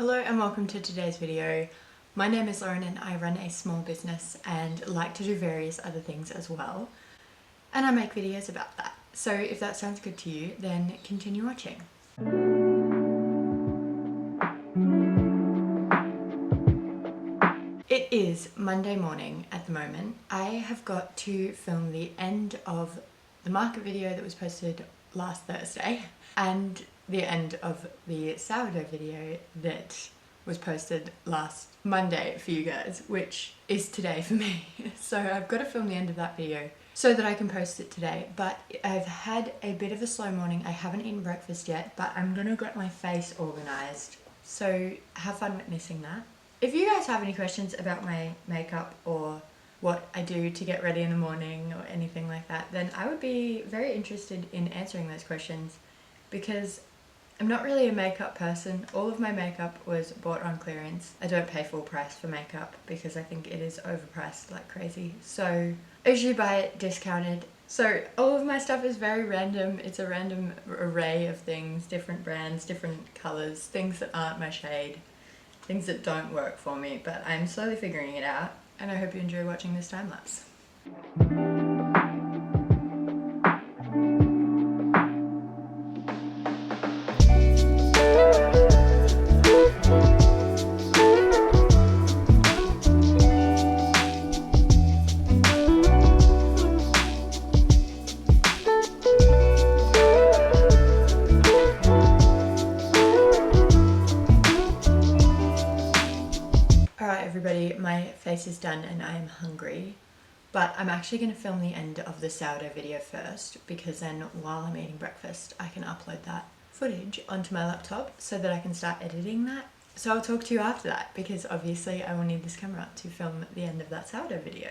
Hello and welcome to today's video. My name is Lauren and I run a small business and like to do various other things as well. And I make videos about that. So if that sounds good to you, then continue watching. It is Monday morning at the moment. I have got to film the end of the market video that was posted last Thursday and the end of the sourdough video that was posted last Monday for you guys, which is today for me. So I've got to film the end of that video so that I can post it today. But I've had a bit of a slow morning. I haven't eaten breakfast yet, but I'm gonna get my face organized. So have fun witnessing that. If you guys have any questions about my makeup or what I do to get ready in the morning or anything like that, then I would be very interested in answering those questions because I'm not really a makeup person. All of my makeup was bought on clearance. I don't pay full price for makeup because I think it is overpriced like crazy. So I usually buy it discounted. So all of my stuff is very random. It's a random array of things, different brands, different colours, things that aren't my shade, things that don't work for me, but I'm slowly figuring it out and I hope you enjoy watching this time lapse. Everybody, my face is done and I am hungry, but I'm actually going to film the end of the sourdough video first because then while I'm eating breakfast I can upload that footage onto my laptop so that I can start editing that. So I'll talk to you after that because obviously I will need this camera to film the end of that sourdough video.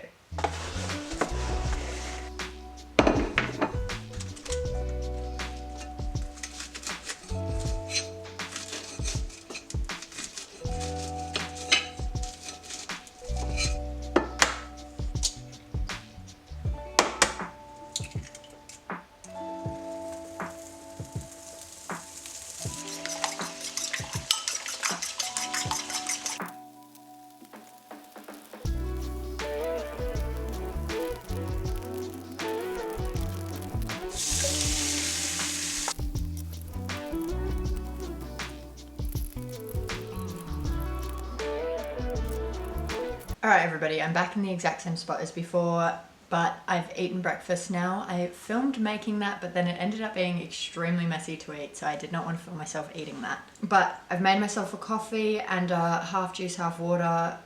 Alright everybody, I'm back in the exact same spot as before, but I've eaten breakfast now. I filmed making that, but then it ended up being extremely messy to eat, so I did not want to film myself eating that. But I've made myself a coffee and a half juice, half water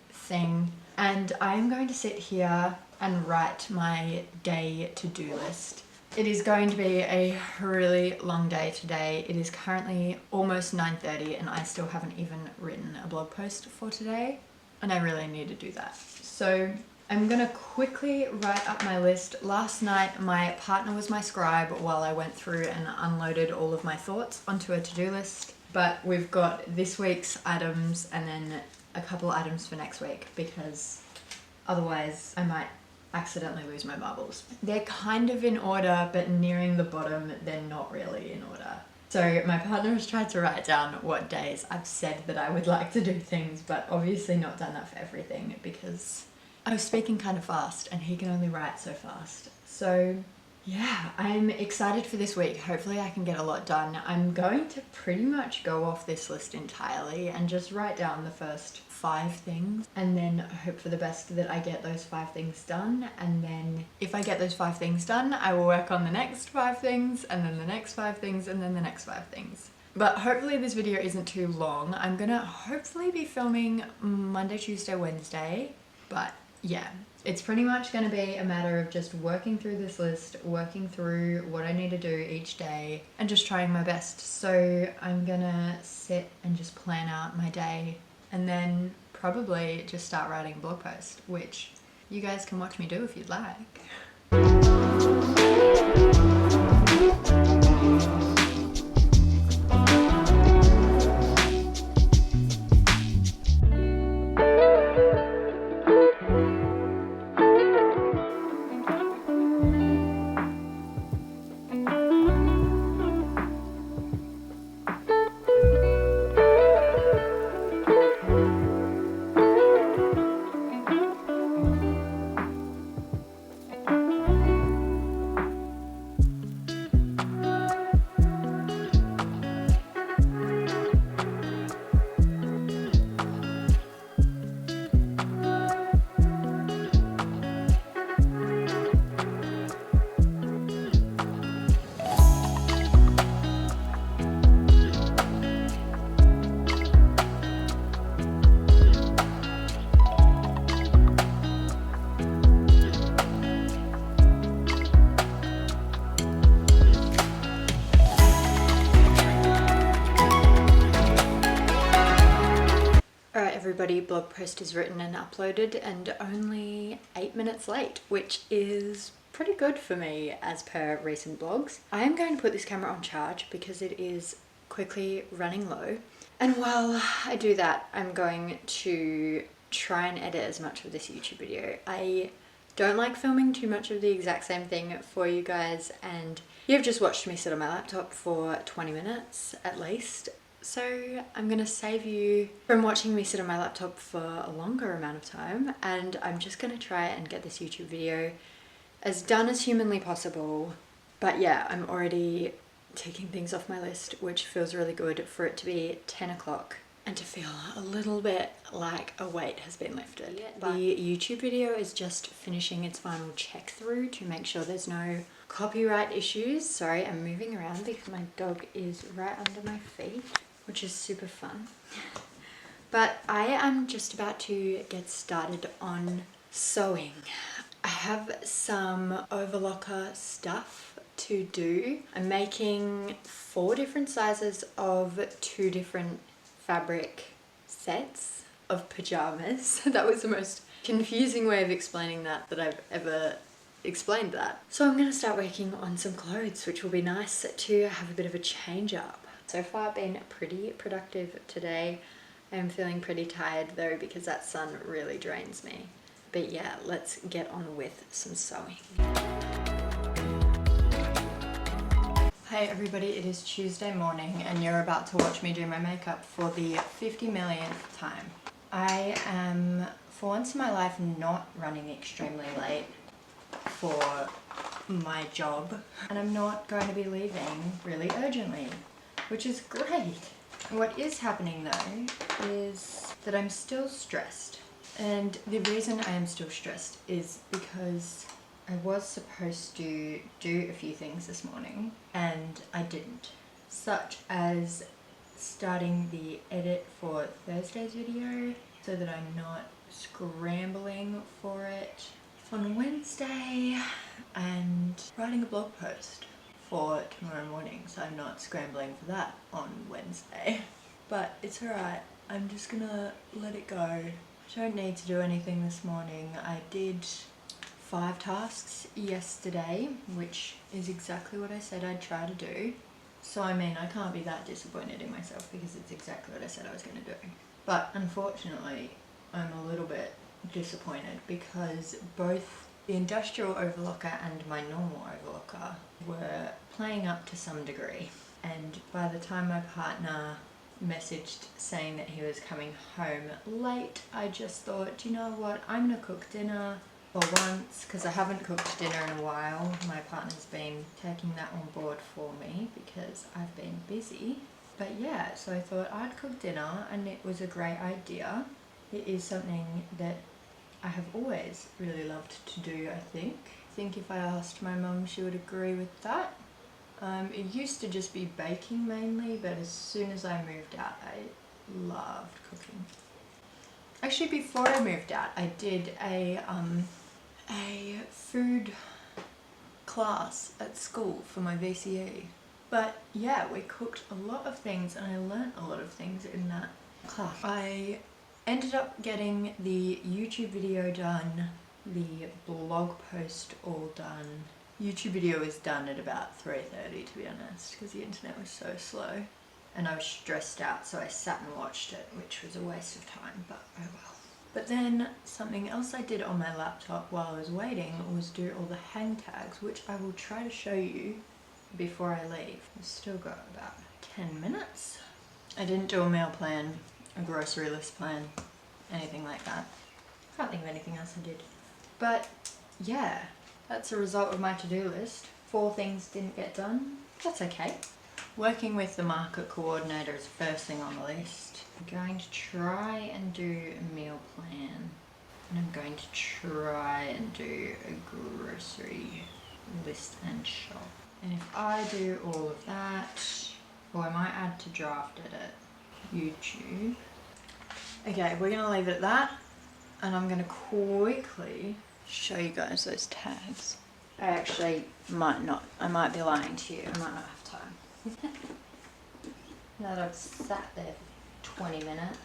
thing, and I'm going to sit here and write my day to-do list. It is going to be a really long day today. It is currently almost 9:30 and I still haven't even written a blog post for today. And I really need to do that. So I'm gonna quickly write up my list. Last night my partner was my scribe while I went through and unloaded all of my thoughts onto a to-do list. But we've got this week's items and then a couple items for next week because otherwise I might accidentally lose my marbles. They're kind of in order, but nearing the bottom they're not really in order. So my partner has tried to write down what days I've said that I would like to do things, but obviously not done that for everything because I was speaking kind of fast and he can only write so fast. So yeah, I'm excited for this week. Hopefully I can get a lot done. I'm going to pretty much go off this list entirely and just write down the first 5 things and then hope for the best that I get those 5 things done, and then if I get those 5 things done I will work on the next 5 things and then the next 5 things and then the next 5 things. But hopefully this video isn't too long. I'm gonna hopefully be filming Monday, Tuesday, Wednesday, but yeah, it's pretty much going to be a matter of just working through this list, working through what I need to do each day and just trying my best. So I'm gonna sit and just plan out my day and then probably just start writing a blog post, which you guys can watch me do if you'd like. everybody, blog post is written and uploaded and only 8 minutes late, which is pretty good for me as per recent blogs. I am going to put this camera on charge because it is quickly running low. And while I do that, I'm going to try and edit as much of this YouTube video. I don't like filming too much of the exact same thing for you guys, and you've just watched me sit on my laptop for 20 minutes at least. So I'm gonna save you from watching me sit on my laptop for a longer amount of time, and I'm just gonna try and get this YouTube video as done as humanly possible. But yeah, I'm already taking things off my list, which feels really good for it to be 10 o'clock and to feel a little bit like a weight has been lifted. The YouTube video is just finishing its final check through to make sure there's no copyright issues. Sorry, I'm moving around because my dog is right under my feet, which is super fun. But I am just about to get started on sewing. I have some overlocker stuff to do. I'm making 4 different sizes of 2 different fabric sets of pajamas. That was the most confusing way of explaining that I've ever explained that. So I'm gonna start working on some clothes, which will be nice to have a bit of a change up. So far been pretty productive today. I am feeling pretty tired though because that sun really drains me. But yeah, let's get on with some sewing. Hey everybody, it is Tuesday morning and you're about to watch me do my makeup for the 50 millionth time. I am, for once in my life, not running extremely late for my job, and I'm not going to be leaving really urgently, which is great. What is happening though is that I'm still stressed, and the reason I am still stressed is because I was supposed to do a few things this morning and I didn't, such as starting the edit for Thursday's video so that I'm not scrambling for it on Wednesday, and writing a blog post for tomorrow morning so I'm not scrambling for that on Wednesday. But it's alright, I'm just gonna let it go. I don't need to do anything this morning. I did 5 tasks yesterday, which is exactly what I said I'd try to do. So I mean, I can't be that disappointed in myself because it's exactly what I said I was going to do. But unfortunately, I'm a little bit disappointed because both the industrial overlocker and my normal overlocker were playing up to some degree. And by the time my partner messaged saying that he was coming home late, I just thought, you know what, I'm going to cook dinner for once, because I haven't cooked dinner in a while. My partner's been taking that on board for me because I've been busy. But yeah, so I thought I'd cook dinner and it was a great idea. It is something that I have always really loved to do, I think. I think if I asked my mum, she would agree with that. It used to just be baking mainly, but as soon as I moved out, I loved cooking. Actually, before I moved out, I did a food class at school for my VCE. But yeah, we cooked a lot of things and I learnt a lot of things in that class. I ended up getting the YouTube video done, the blog post all done. YouTube video was done at about 3:30 to be honest, because the internet was so slow. And I was stressed out, so I sat and watched it, which was a waste of time, but oh well. But then something else I did on my laptop while I was waiting was do all the hang tags, which I will try to show you before I leave. I've still got about 10 minutes. I didn't do a meal plan, a grocery list plan, anything like that. Can't think of anything else I did. But yeah, that's a result of my to-do list. 4 things didn't get done. That's okay. Working with the market coordinator is the first thing on the list. I'm going to try and do a meal plan. And I'm going to try and do a grocery list and shop. And if I do all of that, or I might add to draft edit, YouTube. Okay, we're gonna leave it at that. And I'm gonna quickly show you guys those tags. I actually might not. I might be lying to you. I might not have time. Now that I've sat there for 20 minutes,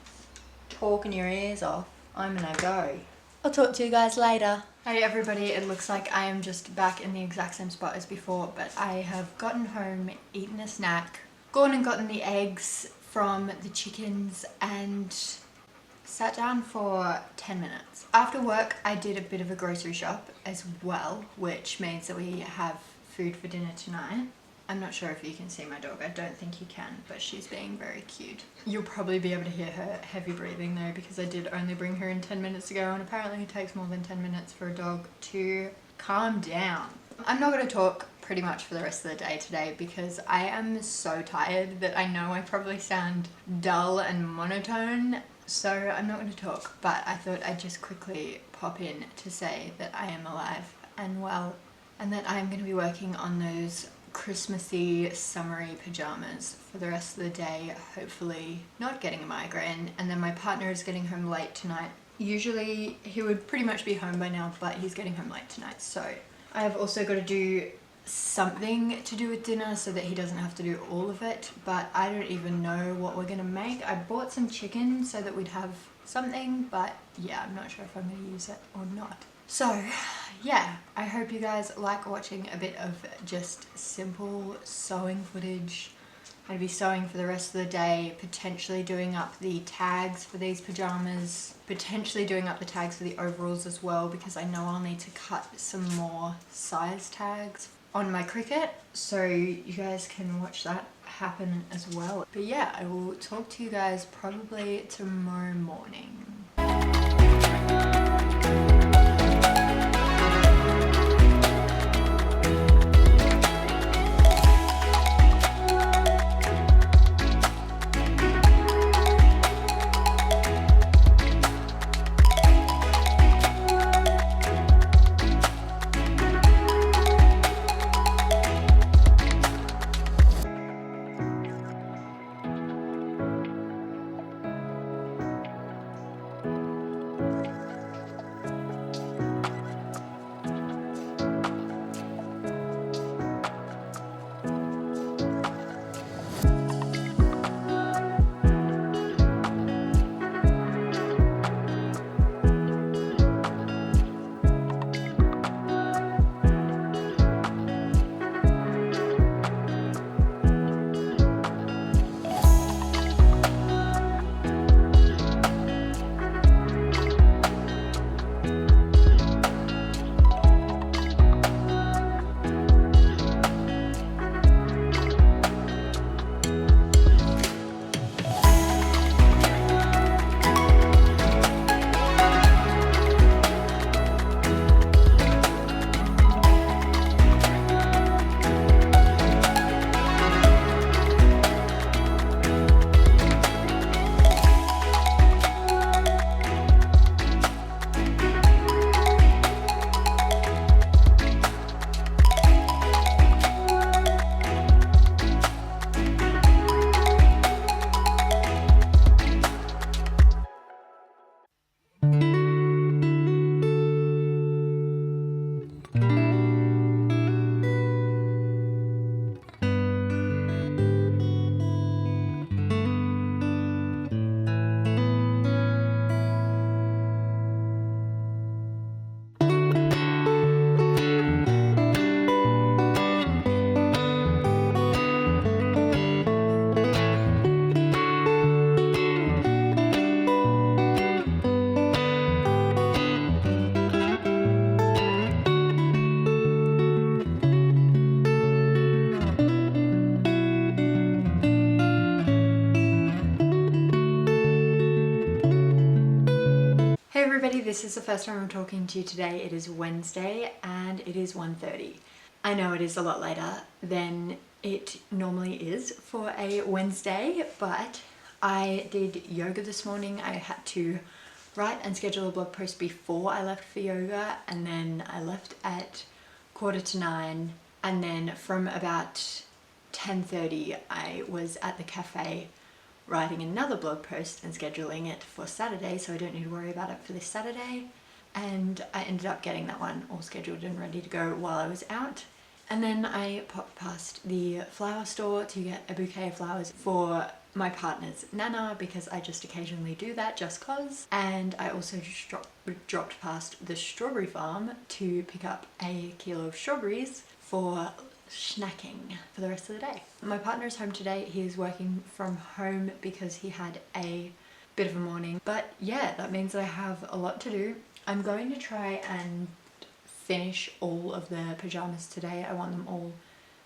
talking your ears off, I'm gonna go. I'll talk to you guys later. Hey everybody, it looks like I am just back in the exact same spot as before, but I have gotten home, eaten a snack, gone and gotten the eggs from the chickens and sat down for 10 minutes. After work, I did a bit of a grocery shop as well, which means that we have food for dinner tonight. I'm not sure if you can see my dog. I don't think you can, but she's being very cute. You'll probably be able to hear her heavy breathing though, because I did only bring her in 10 minutes ago, and apparently it takes more than 10 minutes for a dog to calm down. I'm not going to talk pretty much for the rest of the day today because I am so tired that I know I probably sound dull and monotone, so I'm not going to talk, but I thought I'd just quickly pop in to say that I am alive and well, and that I'm going to be working on those Christmassy summery pajamas for the rest of the day, hopefully not getting a migraine. And then my partner is getting home late tonight. Usually he would pretty much be home by now, but he's getting home late tonight, so I have also got to do something to do with dinner so that he doesn't have to do all of it, but I don't even know what we're gonna make. I bought some chicken so that we'd have something, but yeah, I'm not sure if I'm gonna use it or not. So yeah, I hope you guys like watching a bit of just simple sewing footage. I'm gonna be sewing for the rest of the day, potentially doing up the tags for these pajamas, potentially doing up the tags for the overalls as well, because I know I'll need to cut some more size tags on my Cricut, so you guys can watch that happen as well. But yeah, I will talk to you guys probably tomorrow morning. Hey everybody, this is the first time I'm talking to you today. It is Wednesday and it is 1:30. I know it is a lot later than it normally is for a Wednesday, but I did yoga this morning. I had to write and schedule a blog post before I left for yoga, and then I left at 9:15, and then from about 10:30 I was at the cafe writing another blog post and scheduling it for Saturday, so I don't need to worry about it for this Saturday. And I ended up getting that one all scheduled and ready to go while I was out. And then I popped past the flower store to get a bouquet of flowers for my partner's nana because I just occasionally do that just cause. And I also just dropped past the strawberry farm to pick up a kilo of strawberries for snacking for the rest of the day. My partner is home today. He is working from home because he had a bit of a morning. But yeah, that means that I have a lot to do. I'm going to try and finish all of the pajamas today. I want them all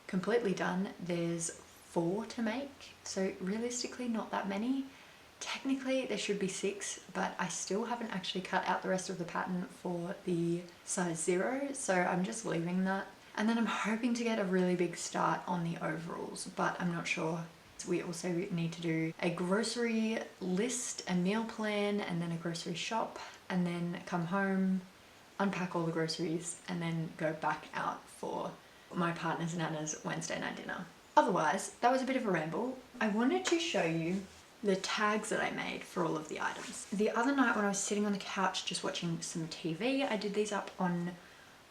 completely done. There's 4 to make, so realistically not that many. Technically there should be 6, but I still haven't actually cut out the rest of the pattern for the size 0, so I'm just leaving that. And then I'm hoping to get a really big start on the overalls, but I'm not sure. We also need to do a grocery list, a meal plan, and then a grocery shop, and then come home, unpack all the groceries, and then go back out for my partner's nana's Wednesday night dinner. Otherwise, that was a bit of a ramble. I wanted to show you the tags that I made for all of the items. The other night when I was sitting on the couch just watching some TV, I did these up on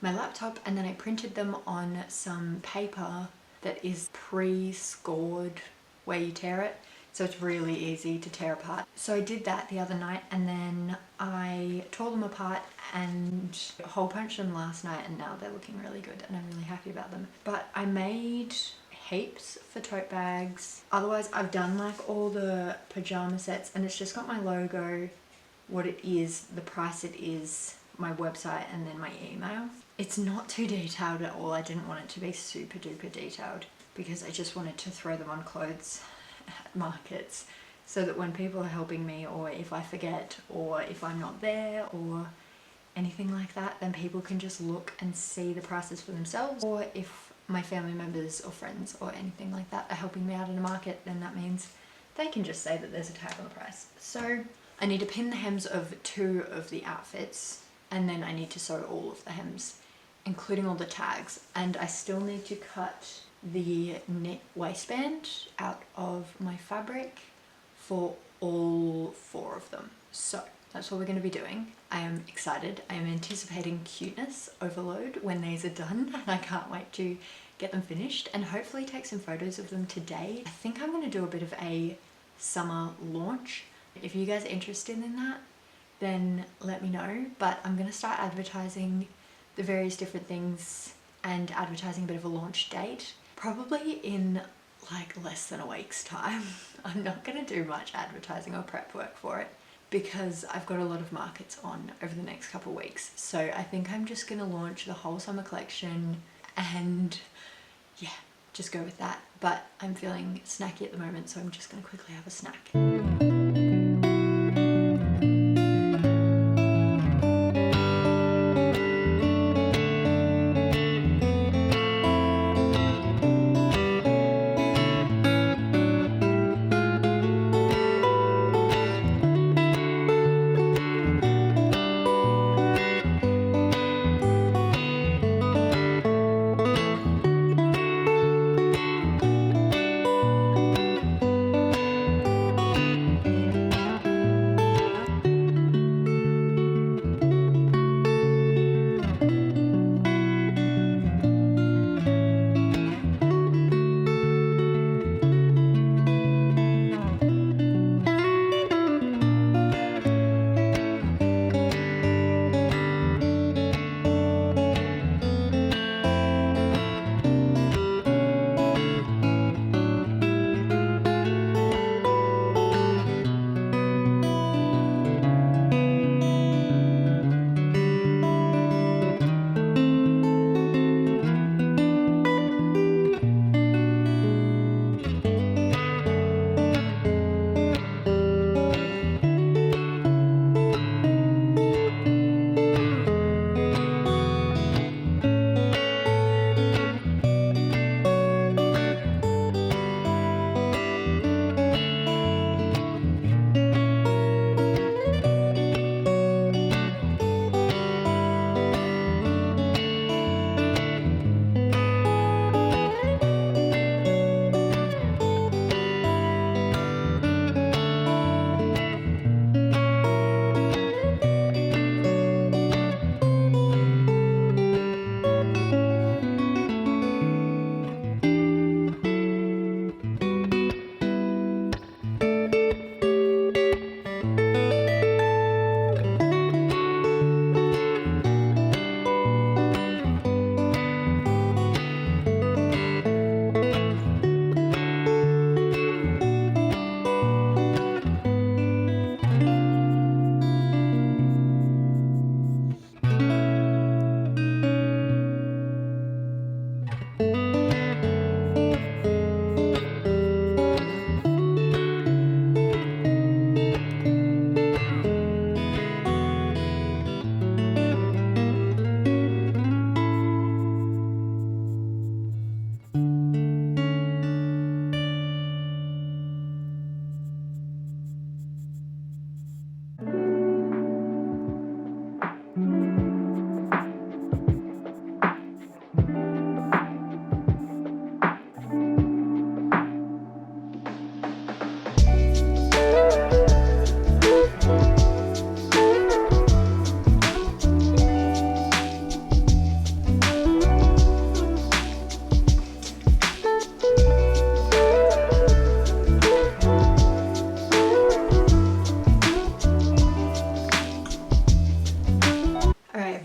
my laptop and then I printed them on some paper that is pre-scored where you tear it. So it's really easy to tear apart. So I did that the other night and then I tore them apart and hole punched them last night, and now they're looking really good and I'm really happy about them. But I made heaps for tote bags. Otherwise I've done like all the pajama sets and it's just got my logo, what it is, the price it is, my website, and then my email. It's not too detailed at all. I didn't want it to be super duper detailed because I just wanted to throw them on clothes at markets so that when people are helping me, or if I forget, or if I'm not there or anything like that, then people can just look and see the prices for themselves. Or if my family members or friends or anything like that are helping me out in a market, then that means they can just say that there's a tag on the price. So I need to pin the hems of 2 of the outfits, and then I need to sew all of the hems, including all the tags. And I still need to cut the knit waistband out of my fabric for all 4 of them. So that's what we're going to be doing. I am excited. I am anticipating cuteness overload when these are done, and I can't wait to get them finished and hopefully take some photos of them today. I think I'm going to do a bit of a summer launch. If you guys are interested in that, then let me know. But I'm going to start advertising the various different things and advertising a bit of a launch date, probably in like less than a week's time. I'm not going to do much advertising or prep work for it because I've got a lot of markets on over the next couple of weeks. So I think I'm just going to launch the whole summer collection and yeah, just go with that. But I'm feeling snacky at the moment, so I'm just going to quickly have a snack.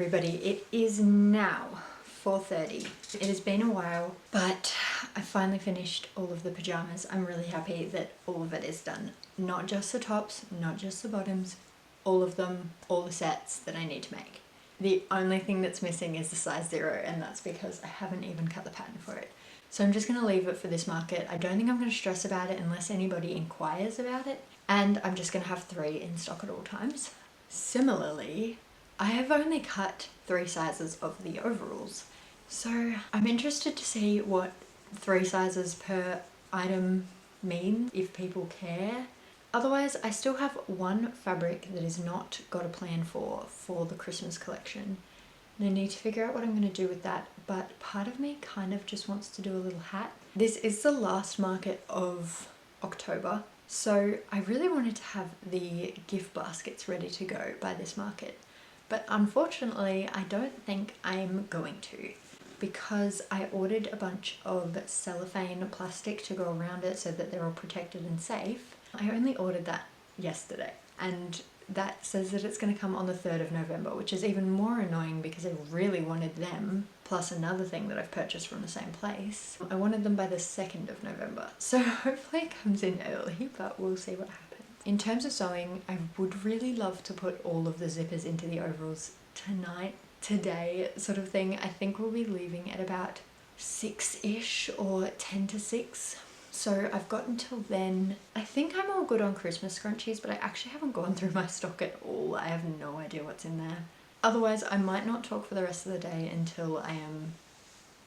everybody, it is now 4:30. It has been a while, but I finally finished all of the pajamas. I'm really happy that all of it is done. Not just the tops, not just the bottoms, all of them, all the sets that I need to make. The only thing that's missing is the size 0, and that's because I haven't even cut the pattern for it. So I'm just going to leave it for this market. I don't think I'm going to stress about it unless anybody inquires about it. And I'm just going to have 3 in stock at all times. Similarly, I have only cut 3 sizes of the overalls. So I'm interested to see what 3 sizes per item mean, if people care. Otherwise, I still have one fabric that is not got a plan for the Christmas collection. And I need to figure out what I'm going to do with that, but part of me kind of just wants to do a little hat. This is the last market of October, so I really wanted to have the gift baskets ready to go by this market. But unfortunately, I don't think I'm going to, because I ordered a bunch of cellophane plastic to go around it so that they're all protected and safe. I only ordered that yesterday, and that says that it's going to come on the 3rd of November, which is even more annoying because I really wanted them, plus another thing that I've purchased from the same place. I wanted them by the 2nd of November, so hopefully it comes in early, but we'll see what happens. In terms of sewing, I would really love to put all of the zippers into the overalls tonight, today sort of thing. I think we'll be leaving at about 6-ish or 10 to 6. So I've got until then. I think I'm all good on Christmas scrunchies, but I actually haven't gone through my stock at all. I have no idea what's in there. Otherwise, I might not talk for the rest of the day until I am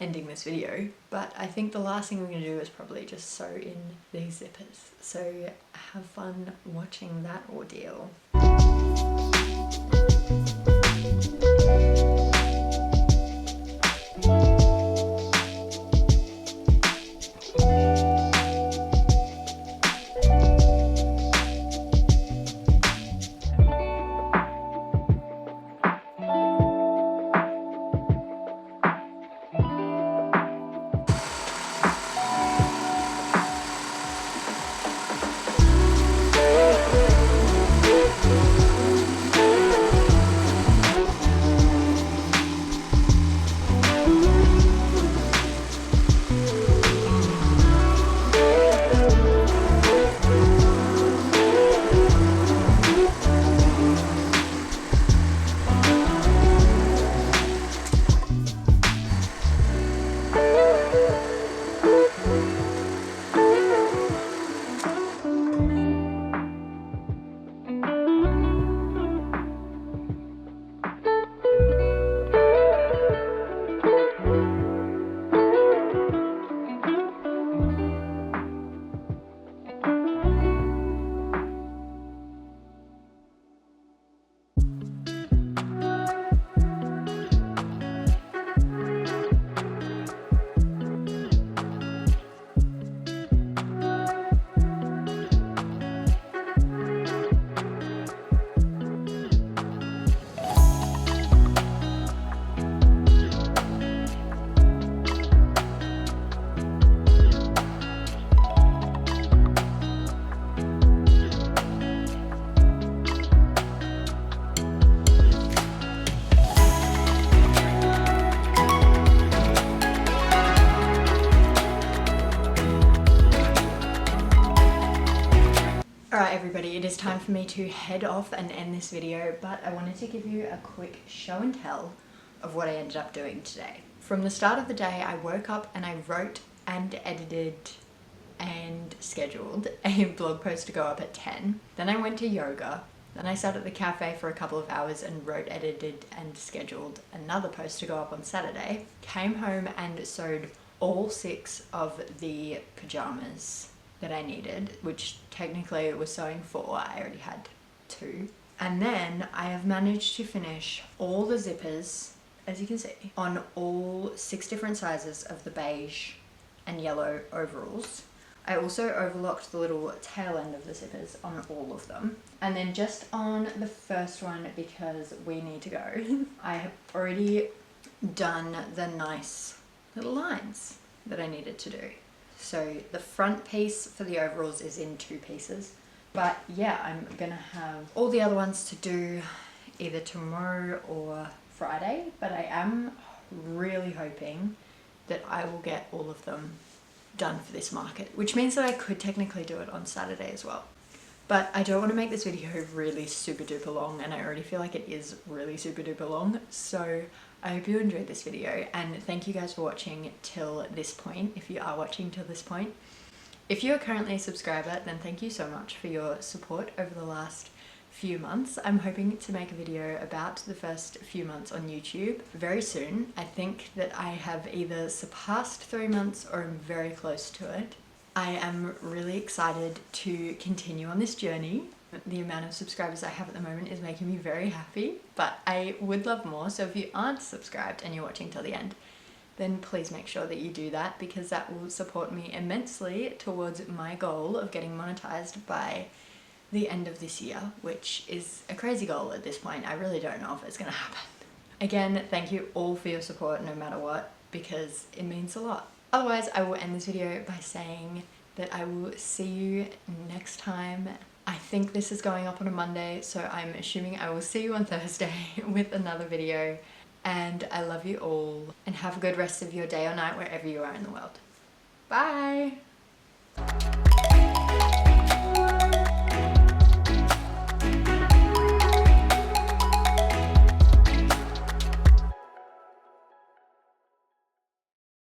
ending this video. But I think the last thing I'm going to do is probably just sew in these zippers. So have fun watching that ordeal. Alright everybody, it is time for me to head off and end this video, but I wanted to give you a quick show and tell of what I ended up doing today. From the start of the day, I woke up and I wrote and edited and scheduled a blog post to go up at 10. Then I went to yoga. Then I sat at the cafe for a couple of hours and wrote, edited and scheduled another post to go up on Saturday. Came home and sewed all 6 of the pajamas that I needed, which technically it was sewing 4, I already had 2. And then I have managed to finish all the zippers, as you can see, on all 6 different sizes of the beige and yellow overalls. I also overlocked the little tail end of the zippers on all of them. And then just on the first one, because we need to go, I have already done the nice little lines that I needed to do. So the front piece for the overalls is in 2 pieces. But yeah, I'm gonna have all the other ones to do either tomorrow or Friday, but I am really hoping that I will get all of them done for this market, which means that I could technically do it on Saturday as well. But I don't want to make this video really super duper long, and I already feel like it is really super duper long. So I hope you enjoyed this video, and thank you guys for watching till this point, if you are watching till this point. If you are currently a subscriber, then thank you so much for your support over the last few months. I'm hoping to make a video about the first few months on YouTube very soon. I think that I have either surpassed 3 months or am very close to it. I am really excited to continue on this journey. The amount of subscribers I have at the moment is making me very happy, but I would love more. So if you aren't subscribed and you're watching till the end, then please make sure that you do that, because that will support me immensely towards my goal of getting monetized by the end of this year, which is a crazy goal at this point. I really don't know if it's gonna happen. Again, thank you all for your support no matter what, because it means a lot. Otherwise, I will end this video by saying that I will see you next time. I think this is going up on a Monday, so I'm assuming I will see you on Thursday with another video. And I love you all, and have a good rest of your day or night wherever you are in the world. Bye!